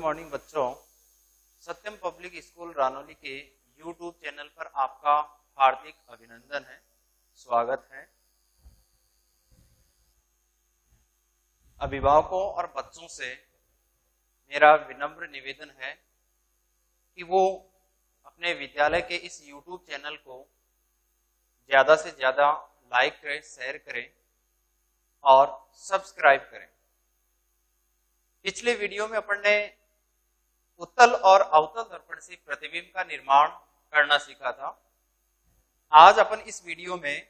Morning बच्चों, सत्यम public school रानौली के YouTube channel पर आपका हार्दिक अभिनंदन है, स्वागत है। अभिभावकों और बच्चों से मेरा विनम्र निवेदन है कि वो अपने विद्यालय के इस यूट्यूब चैनल को ज्यादा से ज्यादा लाइक करें, शेयर करें और सब्सक्राइब करें। पिछले वीडियो में अपन ने उत्तल और अवतल दर्पण से प्रतिबिंब का निर्माण करना सीखा था। आज अपन इस वीडियो में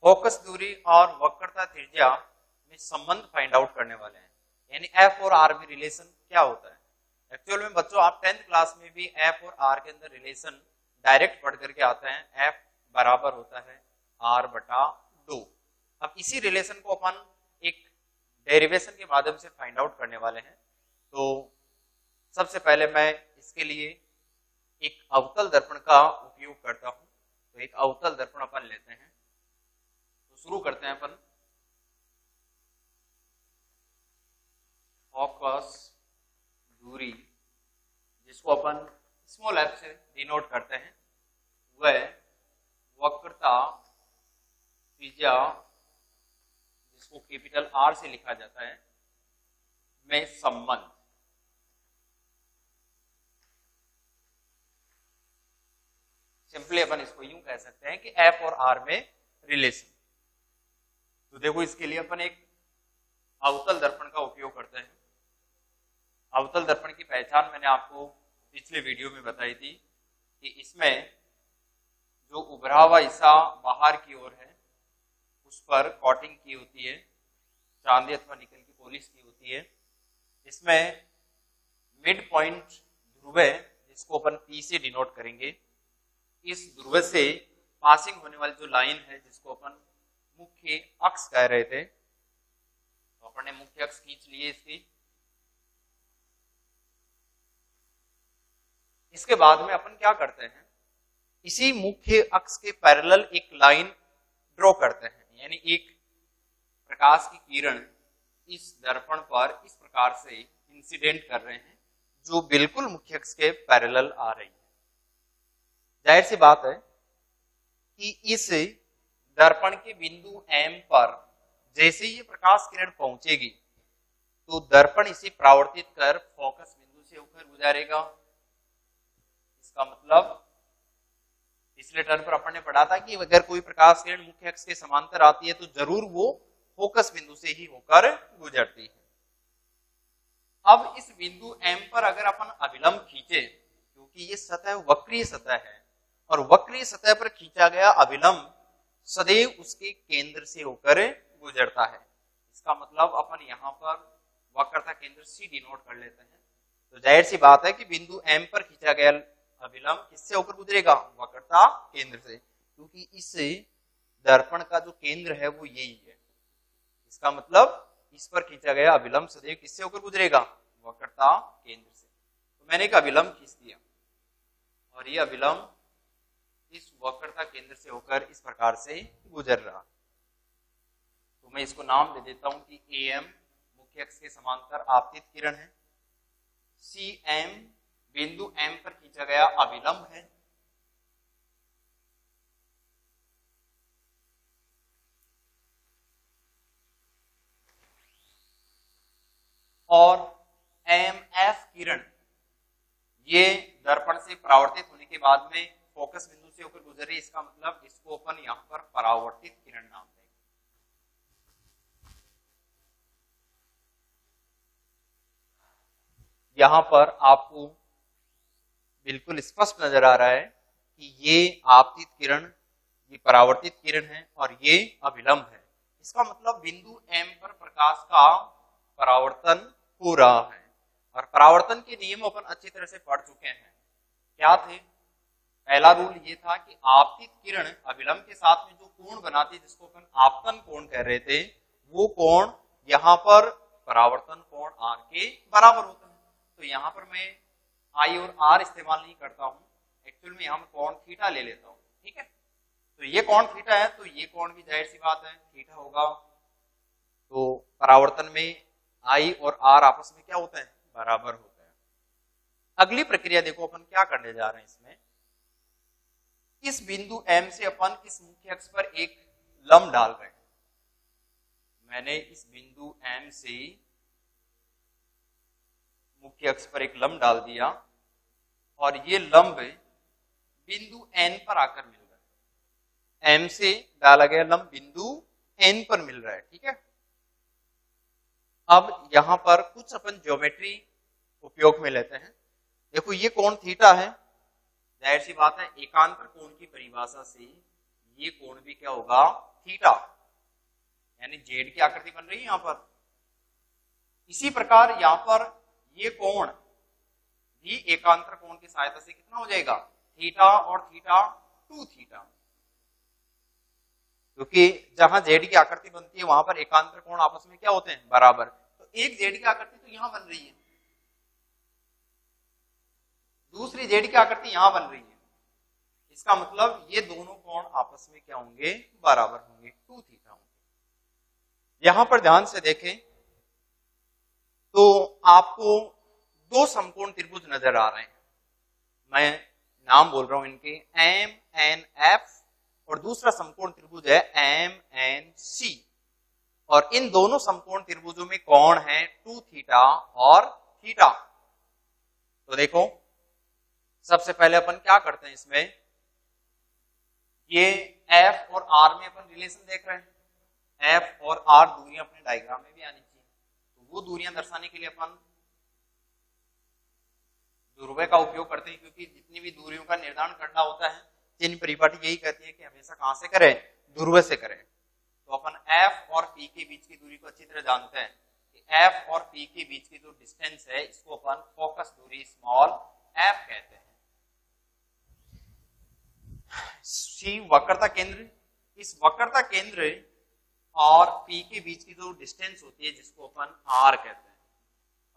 फोकस दूरी और वक्रता त्रिज्या में संबंध फाइंड आउट करने वाले हैं, यानी एफ और आर में रिलेशन क्या होता है। एक्चुअल में बच्चों आप 10th क्लास में भी एफ और आर के अंदर रिलेशन डायरेक्ट पढ़ करके आते हैं। एफ बराबर होता है आर बटा 2। अब इसी रिलेशन को अपन एक डेरिवेशन के माध्यम से फाइंड आउट करने वाले हैं। तो सबसे पहले मैं इसके लिए एक अवतल दर्पण का उपयोग करता हूं। तो एक अवतल दर्पण अपन लेते हैं। तो शुरू करते हैं अपन। फोकस दूरी, जिसको अपन स्मॉल एफ से डिनोट करते हैं, वह वक्रता त्रिज्या, जिसको कैपिटल आर से लिखा जाता है, में संबंध। सिंपली अपन इसको यूं कह सकते हैं कि एफ और आर में रिलेशन। तो देखो, इसके लिए अपन एक अवतल दर्पण का उपयोग करते हैं। अवतल दर्पण की पहचान मैंने आपको पिछले वीडियो में बताई थी कि इसमें जो उभरा हुआ हिस्सा बाहर की ओर है उस पर कोटिंग की होती है, चांदी अथवा निकल की पॉलिश की होती है। इसमें मिड पॉइंट ध्रुव है, जिसको अपन पी से डिनोट करेंगे। इस ध्रुव से पासिंग होने वाली जो लाइन है, जिसको अपन मुख्य अक्ष कह रहे थे, तो अपन ने मुख्य अक्ष खींच लिए इसकी। इसके बाद में अपन क्या करते हैं, इसी मुख्य अक्ष के पैरेलल एक लाइन ड्रॉ करते हैं, यानी एक प्रकाश की किरण इस दर्पण पर इस प्रकार से इंसिडेंट कर रहे हैं, जो बिल्कुल मुख्य अक्ष के पैरेलल आ रही है। जाहिर सी बात है कि इस दर्पण के बिंदु M पर जैसे ये प्रकाश किरण पहुंचेगी तो दर्पण इसे परावर्तित कर फोकस बिंदु से होकर गुजारेगा। इसका मतलब पिछले टर्न पर अपन ने पढ़ा था कि अगर कोई प्रकाश किरण मुख्य अक्ष के समांतर आती है तो जरूर वो फोकस बिंदु से ही होकर गुजरती है। अब इस बिंदु M पर अगर अपन अभिलंब खींचे, क्योंकि ये सतह वक्रीय सतह है और वक्रीय सतह पर खींचा गया अभिलंब सदैव उसके केंद्र से होकर गुजरता है। इसका मतलब अपन यहाँ पर वक्रता केंद्र C डिनोट कर लेते हैं। तो जाहिर सी बात है कि बिंदु M पर खींचा गया अभिलंब किससे होकर गुजरेगा? वक्रता केंद्र से, क्योंकि इस दर्पण का जो केंद्र है वो यही है। इसका मतलब इस पर खींचा गया अभिलंब सदैव किससे होकर गुजरेगा? वक्रता केंद्र से। तो मैंने एक अभिलंब खींच दिया और ये अभिलंब इस वक्रता केंद्र से होकर इस प्रकार से गुजर रहा। तो मैं इसको नाम दे देता हूं कि AM मुख्य अक्ष के समांतर आपतित किरण है, CM बिंदु M पर खींचा गया अभिलंब है, और MF किरण ये दर्पण से परावर्तित होने के बाद में फोकस बिंदु से होकर गुजर रही। इसका मतलब इसको अपन यहां पर परावर्तित किरण नाम देंगे। यहां पर आपको बिल्कुल स्पष्ट नजर आ रहा है कि ये आपतित किरण, ये परावर्तित किरण है और ये अभिलंब है। इसका मतलब बिंदु M पर प्रकाश का परावर्तन हो रहा है। और परावर्तन के नियम अपन अच्छी तरह से पढ़ चुके हैं। क्या थे? पहला रूल ये था कि आपतित किरण अभिलंब के साथ में जो कोण बनाती, जिसको अपन आपतन कोण कह रहे थे, वो कोण यहाँ पर परावर्तन कोण R के बराबर होता है। तो यहाँ पर मैं I और R इस्तेमाल नहीं करता हूँ, एक्चुअल में यहाँ कोण थीटा ले लेता हूँ। ठीक है, तो ये कोण थीटा है, तो ये कोण भी जाहिर सी बात है थीटा होगा। तो परावर्तन में I और R आपस में क्या होते हैं? बराबर हो गया। अगली प्रक्रिया देखो अपन क्या करने जा रहे हैं इसमें, इस बिंदु M से अपन इस मुख्य अक्ष पर एक लंब डाल रहे हैं। मैंने इस बिंदु M से मुख्य अक्ष पर एक लंब डाल दिया और ये लंब बिंदु N पर आकर मिल रहा है। M से डाला गया लंब बिंदु N पर मिल रहा है, ठीक है। अब यहां पर कुछ अपन ज्योमेट्री उपयोग में लेते हैं। देखो ये कोण थीटा है, जाहिर सी बात है एकांतर कोण की परिभाषा से ये कोण भी क्या होगा, थीटा, यानी जेड की आकृति बन रही है यहां पर। इसी प्रकार यहां पर ये कोण भी एकांतर कोण की सहायता से कितना हो जाएगा, थीटा और थीटा 2 थीटा, क्योंकि जहां जेड की आकृति बनती है वहां पर एकांतर कोण आपस में क्या होते हैं, बराबर। तो एक जेड की आकृति तो यहां बन रही है, दूसरी जेड की आकृति यहां बन रही है, इसका मतलब ये दोनों कोण आपस में क्या होंगे, बराबर होंगे, 2 थीटा होंगे। यहां पर ध्यान से देखें तो आपको 2 समकोण त्रिभुज नजर आ रहे हैं। मैं नाम बोल रहा हूं इनके, MNF, और दूसरा समकोण त्रिभुज है MNC, और इन दोनों समकोण त्रिभुजों में कोण है 2 थीटा और थीटा। तो देखो सबसे पहले अपन क्या करते हैं इसमें, ये F और R में अपन रिलेशन देख रहे हैं। F और R दूरियां अपने डायग्राम में भी आनी चाहिए, तो वो दूरियां दर्शाने के लिए अपन ध्रुव का उपयोग करते हैं, क्योंकि जितनी भी दूरियों का निर्धारण करना होता है चीनी परिपाटी यही कहती है कि हमेशा कहां से करें, ध्रुव से करें। तो अपन F और P के बीच की दूरी को अच्छी तरह जानते हैं कि F और P के बीच की जो डिस्टेंस है इसको अपन फोकस दूरी स्मॉल f कहते हैं। C वक्रता केंद्र, इस वक्रता केंद्र और P के बीच की जो डिस्टेंस होती है जिसको अपन R कहते हैं,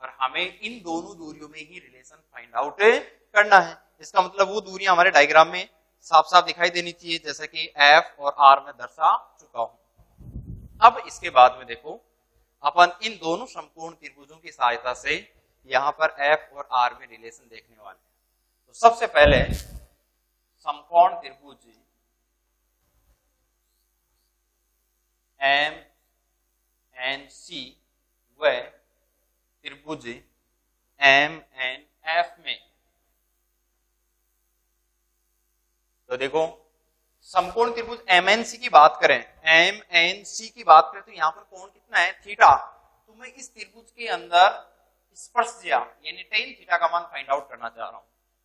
और हमें इन दोनों दूरियों में ही रिलेशन फाइंड आउट करना है। इसका मतलब वो दूरियां हमारे डायग्राम में साफ साफ दिखाई देनी चाहिए, जैसा कि F और R में दर्शा चुका हूं। अब इसके बाद में देखो अपन इन दोनों समकोण त्रिभुजों की सहायता से यहां पर F और R में रिलेशन देखने वाले हैं। तो सबसे पहले समकोण त्रिभुज MNC व त्रिभुज MNF में, तो देखो समकोण त्रिभुज MNC की बात करें, MNC की बात करें तो यहां पर कोण कितना है, थीटा। तो मैं इस त्रिभुज के अंदर स्पर्शज्या यानी tan थीटा का मान फाइंड आउट करना चाह रहा हूं।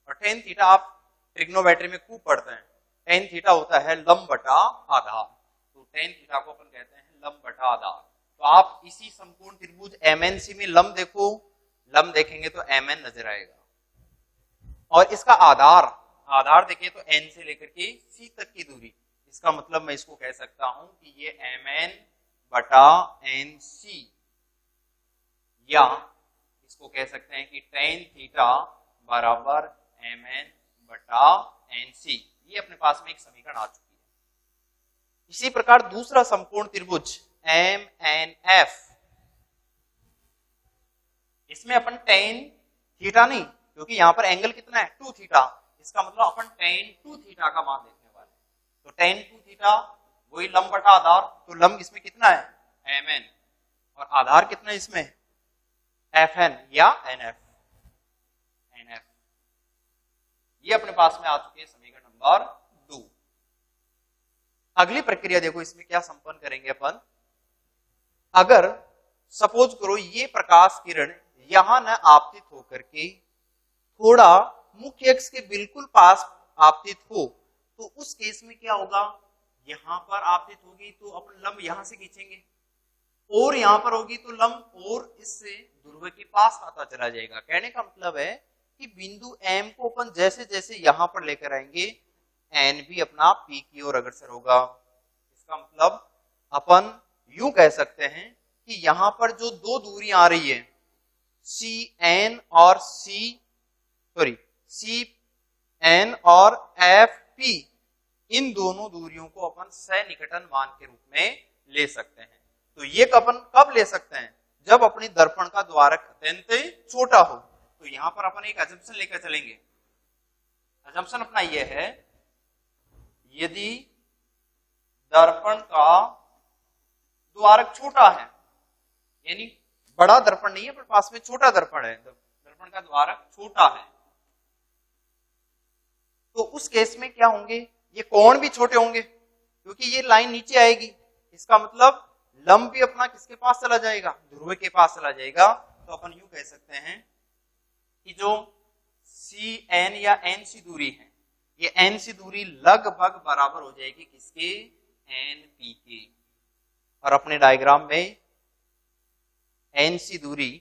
और tan थीटा आप ट्रिग्नोमेट्री में खूब पढ़ते हैं, tan थीटा होता है लंब बटा आधार। तो tan थीटा को अपन कहते हैं लंब बटा आधार। तो आप इसी समकोण त्रिभुज MNC में लंब देखो, लंब देखेंगे तो MN नजर आएगा, और इसका आधार देखिए तो N से लेकर के C तक की दूरी, इसका मतलब मैं इसको कह सकता हूं कि ये MN बटा NC, या इसको कह सकते हैं कि tan थीटा बराबर MN बटा NC। ये अपने पास में एक समीकरण आ चुकी है। इसी प्रकार दूसरा समकोण त्रिभुज MNF, इसमें अपन tan थीटा नहीं, क्योंकि यहां पर एंगल कितना है 2 थीटा, इसका मतलब अपन tan 2 थीटा का मान देखने वाले हैं। तो tan 2 थीटा वही लंब बटा आधार, तो लंब इसमें कितना है MN, और आधार कितना है इसमें FN या NF। ये अपने पास में आ चुकी है समीकरण नंबर 2। अगली प्रक्रिया देखो इसमें क्या संपन्न करेंगे अपन, अगर सपोज करो ये प्रकाश किरण यहां न आपतित होकर के थोड़ा मुख्य अक्ष के बिल्कुल पास आपतित हो, तो उस केस में क्या होगा, यहां पर आपतित होगी तो अपन लंब यहां से खींचेंगे, और यहां पर होगी तो लंब और इससे ध्रुव के पास आता चला जाएगा। कहने का मतलब है कि बिंदु M को अपन जैसे जैसे यहां पर लेकर आएंगे N भी अपना P की ओर अग्रसर होगा। इसका मतलब अपन यूं कह सकते हैं कि यहां पर जो 2 दूरियां आ रही है CN और FP, इन दोनों दूरियों को अपन सनिकटन मान के रूप में ले सकते हैं। तो ये अपन कब ले सकते हैं, जब अपने दर्पण का द्वारक अत्यंत छोटा हो। तो यहां पर अपन एक अजम्पशन लेकर चलेंगे। अजम्पशन अपना यह है, यदि दर्पण का द्वारक छोटा है, यानी बड़ा दर्पण नहीं है पर पास में छोटा दर्पण है, दर्पण का द्वारक छोटा है, तो उस केस में क्या होंगे, ये कोण भी छोटे होंगे क्योंकि ये लाइन नीचे आएगी। इसका मतलब लंब भी अपना किसके पास चला जाएगा, ध्रुव के पास चला जाएगा। तो अपन यूं कह सकते हैं कि जो CN या NC दूरी है, ये NC दूरी लगभग बराबर हो जाएगी किसके, NP के। और अपने डायग्राम में NC दूरी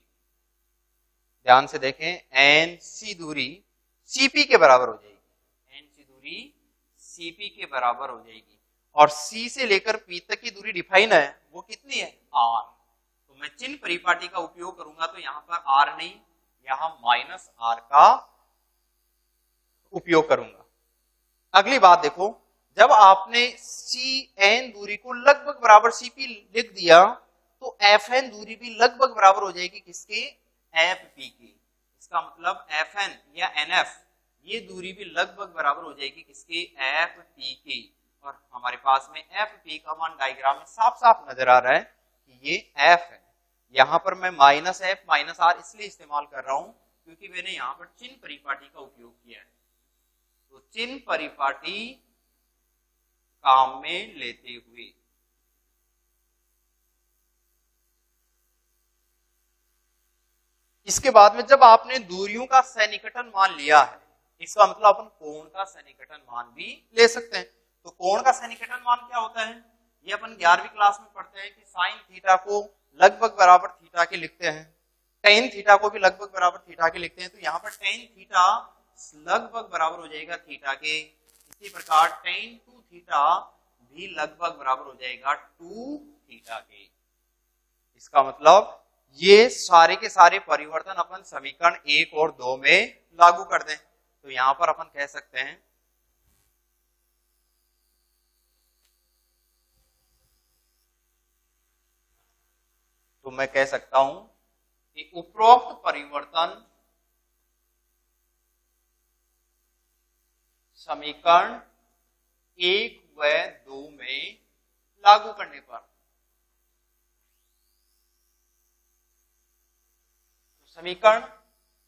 ध्यान से देखें, NC दूरी CP के बराबर हो जाएगी, NC दूरी CP के बराबर हो जाएगी। और C से लेकर P तक की दूरी डिफाइन है, वो कितनी है, R। तो मैं चिन्ह परिपाटी का उपयोग करूंगा, तो यहां पर R नहीं, यहां -R का उपयोग करूंगा। अगली बात देखो, जब आपने CN दूरी को लगभग बराबर CP लिख दिया, तो FN दूरी भी लगभग बराबर हो जाएगी किसके, FP की। इसका मतलब FN या NF ये दूरी भी लगभग बराबर हो जाएगी किसके, FP की। और हमारे पास में FP का मान डायग्राम में साफ साफ नजर आ रहा है कि ये F है। यहां पर मैं -F -R इसलिए इस्तेमाल कर रहा हूं क्योंकि मैंने यहां पर चिन्ह परिपाटी का उपयोग किया है। तो चिन्ह परिपाटी काम में लेते हुए इसके बाद में जब आपने दूरियों का सन्निकटन मान लिया है, इसका मतलब अपन कोण का सन्निकटन मान भी ले सकते हैं। तो कोण का सन्निकटन मान क्या होता है, ये अपन 11वीं क्लास में पढ़ते हैं कि साइन थीटा को लगभग बराबर थीटा के लिखते हैं, टेन थीटा को भी लगभग बराबर थीटा के लिखते हैं। तो यहाँ पर टेन थीटा लगभग बराबर हो जाएगा थीटा के। इसी प्रकार टेन टू थीटा भी लगभग बराबर हो जाएगा टू थीटा के। इसका मतलब ये सारे के सारे परिवर्तन अपन समीकरण 1 और 2 में लागू कर दें। तो यहां पर अपन कह सकते हैं तो मैं कह सकता हूं कि उपरोक्त परिवर्तन समीकरण 1 व 2 में लागू करने पर, समीकरण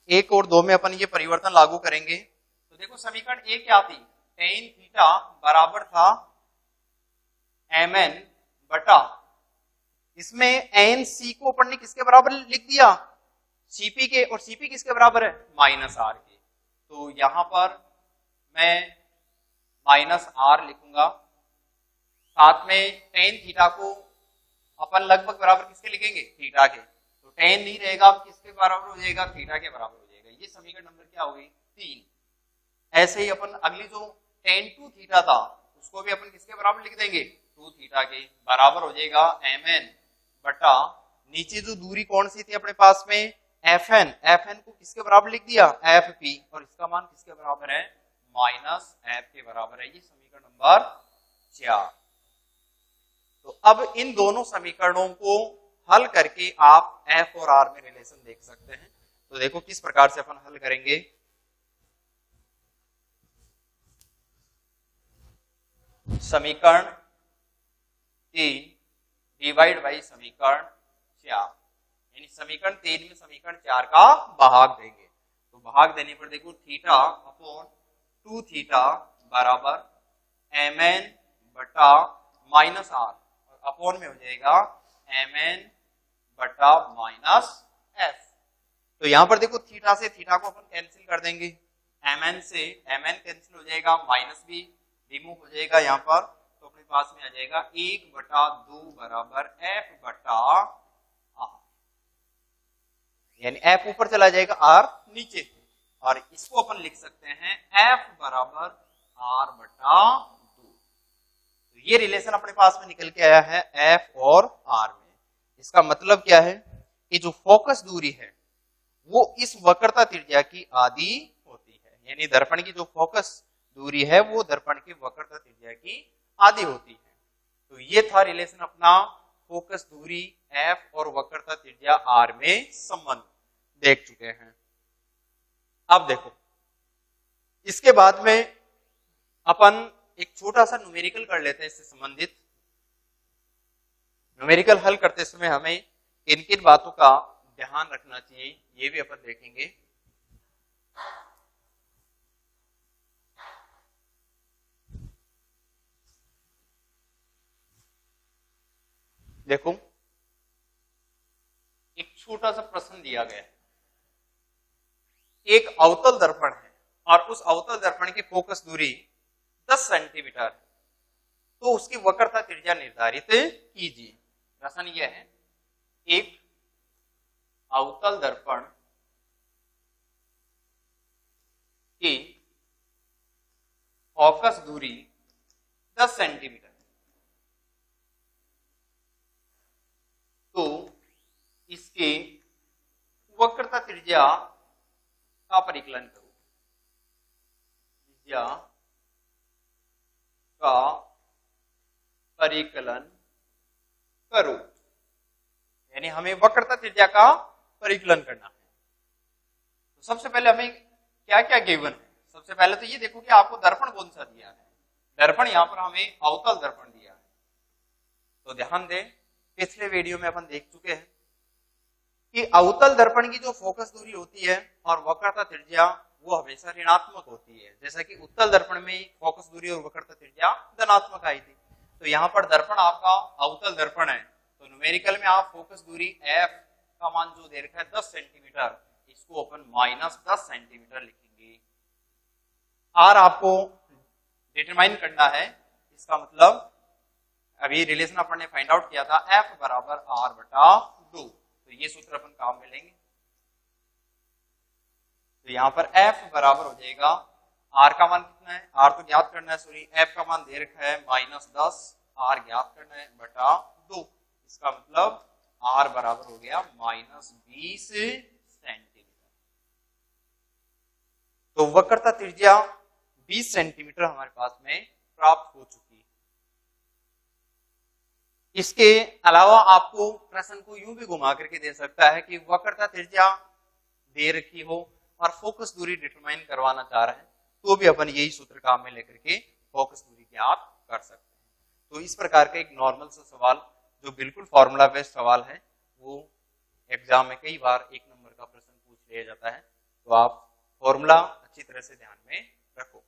1 और 2 में अपन ये परिवर्तन लागू करेंगे। तो देखो समीकरण 1 क्या थी, टेन थीटा बराबर था mn बटा, इसमें NC को अपन ने किसके बराबर लिख दिया, CP के, और CP किसके बराबर है, -R के। तो यहां पर मैं -R लिखूंगा, साथ में टेन थीटा को अपन लगभग बराबर किसके लिखेंगे, थीटा के। तो टेन नहीं रहेगा, अब किसके बराबर हो जाएगा, थीटा के बराबर हो जाएगा। ये समीकरण नंबर क्या हो गई, 3। ऐसे ही अपन अगली जो टेन टू थीटा था उसको भी अपन किसके बराबर लिख देंगे, 2 थीटा के बराबर हो जाएगा mn बटा, नीचे जो दूरी कौन सी थी अपने पास में, FN, FN को किसके बराबर लिख दिया, FP, और इसका मान किसके बराबर है, -F के बराबर है। ये समीकरण नंबर 4। तो अब इन दोनों समीकरणों को हल करके आप F और R में रिलेशन देख सकते हैं। तो देखो किस प्रकार से अपन हल करेंगे। समीकरण 3 डिवाइड बाई समीकरण 4, यानी समीकरण 3 में समीकरण 4 का भाग देंगे। तो भाग देने पर देखो थीटा अपॉन 2 थीटा बराबर mn बटा -R, और अपॉन में हो जाएगा mn बटा -f। तो यहां पर देखो थीटा से थीटा को अपन कैंसिल कर देंगे, mn से mn कैंसिल हो जाएगा, माइनस भी रिमूव हो जाएगा यहाँ पर। तो अपने पास में आ जाएगा 1/2 बराबर f बटा r, यानी f ऊपर चला जाएगा, r नीचे, और इसको अपन लिख सकते हैं f बराबर r बटा 2। तो ये रिलेशन अपने पास में निकल के आया है f और r में। इसका मतलब क्या है कि जो फोकस दूरी है वो इस वक्रता त्रिज्या की आधी होती है, यानी दर्पण की जो फोकस दूरी है वो दर्पण की वक्रता त्रिज्या की आधी होती है। तो ये था रिलेशन अपना फोकस दूरी f और वक्रता त्रिज्या r में संबंध देख चुके हैं। अब देखो, इसके बाद में अपन एक छोटा सा न्यूमेरिकल कर लेते हैं इससे संबंधित। न्यूमेरिकल हल करते समय हमें किन किन बातों का ध्यान रखना चाहिए ये भी अपन देखेंगे। देखो, एक छोटा सा प्रश्न दिया गया है। एक अवतल दर्पण है और उस अवतल दर्पण की फोकस दूरी 10 सेंटीमीटर है, तो उसकी वक्रता त्रिज्या निर्धारित कीजिए। प्रश्न यह है, एक अवतल दर्पण की फोकस दूरी 10 सेंटीमीटर, तो इसके वक्रता त्रिज्या का परिकलन करो। त्रिज्या का परिकलन करो, यानी हमें वक्रता त्रिज्या का परिकलन करना है। तो सबसे पहले हमें क्या क्या गिवन है? सबसे पहले तो ये देखो कि आपको दर्पण कौन सा दिया है। दर्पण यहां पर हमें अवतल दर्पण दिया है। तो ध्यान दें, पिछले वीडियो में अपन देख चुके हैं कि अवतल दर्पण की जो फोकस दूरी होती है और वक्रता त्रिज्या वो हमेशा ऋणात्मक होती है। जैसा कि उत्तल दर्पण में फोकस दूरी और वक्रता त्रिज्या धनात्मक आई थी। तो यहाँ पर दर्पण आपका अवतल दर्पण है, तो न्यूमेरिकल में आप फोकस दूरी f का मान जो दे रखा है 10 सेंटीमीटर, इसको अपन -10 सेंटीमीटर लिखेंगे। r आपको डिटरमाइन करना है। इसका मतलब अभी रिलेशन अपन ने फाइंड आउट किया था, f बराबर r/2। तो ये सूत्र अपन काम में लेंगे। तो यहाँ पर f बराबर हो जाएगा, r का मान कितना है, r तो ज्ञात करना है, सॉरी f का मान दे रखा है -10, r ज्ञात करना है बटा 2। इसका मतलब r बराबर हो गया -20 सेंटीमीटर। तो वक्रता त्रिज्या 20 सेंटीमीटर हमारे पास में प्राप्त हो चुकी है। इसके अलावा आपको प्रश्न को यूं भी घुमा करके दे सकता है कि वक्रता त्रिज्या दे रखी हो और फोकस दूरी डिटरमाइन करवाना चाह रहे हैं, तो भी अपन यही सूत्र काम में लेकर के फोकस दूरी ज्ञात कर सकते हैं। तो इस प्रकार का एक नॉर्मल सा सवाल जो बिल्कुल फॉर्मूला बेस्ड सवाल है, वो एग्जाम में कई बार 1 नंबर का प्रश्न पूछ लिया जाता है। तो आप फॉर्मूला अच्छी तरह से ध्यान में रखो।